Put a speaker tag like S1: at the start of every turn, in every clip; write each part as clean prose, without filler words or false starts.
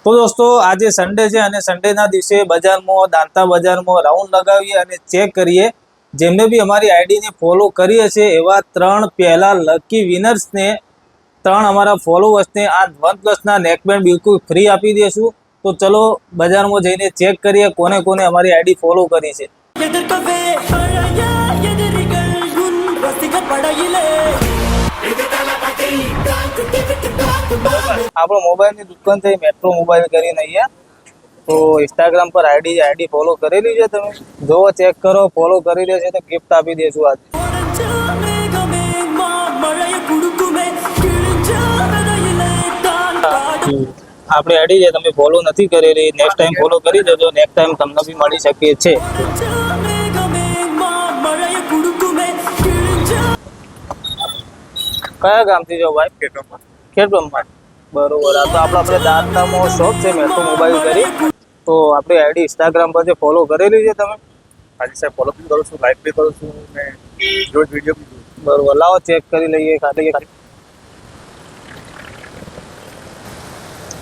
S1: તો દોસ્તો આજે સન્ડે છે અને સન્ડેના દિવસે બજારમાં દાંતા બજારમાં રાઉન્ડ લગાવીએ અને ચેક કરીએ જેમને બી અમારી આઈડીને ફોલો કરી હશે એવા 3 પહેલા લકી વિનર્સને 3 અમારા ફોલોવર્સને આ OnePlusના નેકબેન્ડ બિલકુલ ફ્રી આપી દઈશું। તો ચલો બજારમાં જઈને ચેક કરીએ કોને કોને અમારી આઈડી ફોલો કરી છે। આપણો મોબાઈલની દુકાન છે મેટ્રો મોબાઈલ કરીને અહીંયા તો ઇન્સ્ટાગ્રામ પર આઈડી ફોલો કરેલી છે તમે જોવો ચેક કરો ફોલો કરી દેશે તો ગિફ્ટ આપી દેશું આજે। આપણી આઈડી છે તમે ફોલો નથી કરેલી નેક્સ્ટ ટાઈમ ફોલો કરી દેજો નેક્સ્ટ ટાઈમ તમને બી મળી શકે છે। કયા ગામથી જો ભાઈ? ખેડબ્રહ્મા। બરોબર આ તો આપણે દાંતામાં શોપ છે મેટ્રો મોબાઈલ કરી તો આપણી આઈડી ઇન્સ્ટાગ્રામ પર જે ફોલો કરેલી છે તમે?
S2: હાજી સાહેબ ફોલો બી કરું છું લાઈક બી કરું છું ને રોજ વિડીયો બી જોઉં।
S1: બરોબર લાવો ચેક કરી લઈએ ખાલી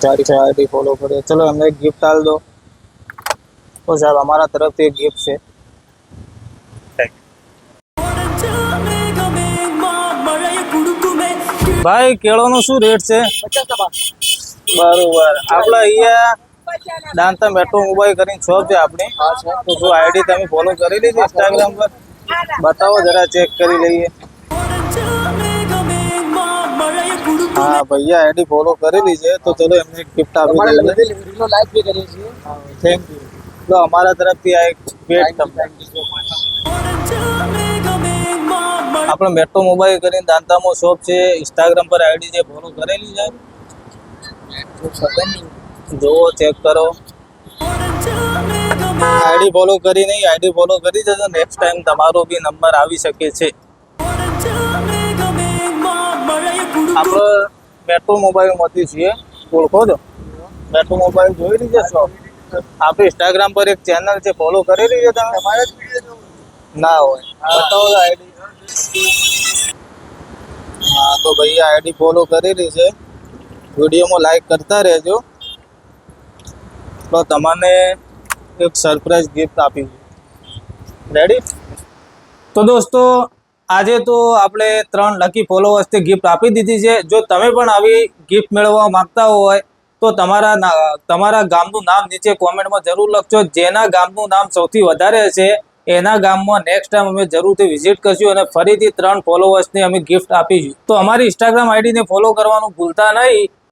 S1: સારી છે આઈડી ફોલો કરે ચલો અમને એક ગિફ્ટ આલ દો તો સાહેબ અમારા તરફથી એક ગિફ્ટ છે। ભાઈ કેળોનો શું રેટ છે? 50 બરોબર આપણે અહીંયા દાંતા મેટ્રો મોબાઈલ કરીને શોપ છે આપણી તો જો આઈડી તમે ફોલો કરેલી છે ઇન્સ્ટાગ્રામ પર બતાવો જરા ચેક કરી લઈએ। હા ભૈયા આઈડી ફોલો કરેલી છે તો ચલો એમને ગિફ્ટ આપી દઈએ।
S2: લાઈક બી કરીએ છીએ।
S1: થેન્ક યુ તો અમારા તરફથી આ એક ભેટ તમને। આપણે મેટ્રો મોબાઈલ કરીને દાંતામાં શોપ છે ઇન્સ્ટાગ્રામ પર આઈડી છે ફોલો કરેલી છે જોવો ચેક કરો આઈડી ફોલો કરી નહીં આઈડી ફોલો કરી દેજો નેક્સ્ટ ટાઈમ તમારો બી નંબર આવી શકે છે। આપણે મેટ્રો મોબાઈલમાંથી છીએ ઓળખો છો મેટ્રો મોબાઈલ જોઈ લીધે શોપ આપણે ઇન્સ્ટાગ્રામ પર એક ચેનલ છે ફોલો કરેલી છે તમે? ના હોય બતાવો આઈડી। હા તો ભૈયા આઈડી ફોલો કરેલી છે વિડીયોમાં લાઈક કરતા રહેજો તો તમને એક સરપ્રાઈઝ ગિફ્ટ આપી રેડી। તો દોસ્તો આજે તો આપણે 3 લકી ફોલોવર્સને ગિફ્ટ આપી દીધી છે। જો તમે પણ આવી ગિફ્ટ મેળવવા માંગતા હોય તો તમારા ગામનું નામ નીચે કોમેન્ટમાં જરૂર લખજો જેના ગામનું નામ સૌથી વધારે છે એના ગામમાં નેક્સ્ટ ટાઈમ અમે જરૂરથી વિઝિટ કરશું અને ફરીથી 3 ફોલોવર્સને અમે ગિફ્ટ આપીશું। તો અમારી ઇન્સ્ટાગ્રામ આઈડીને ફોલો કરવાનું ભૂલતા નહીં।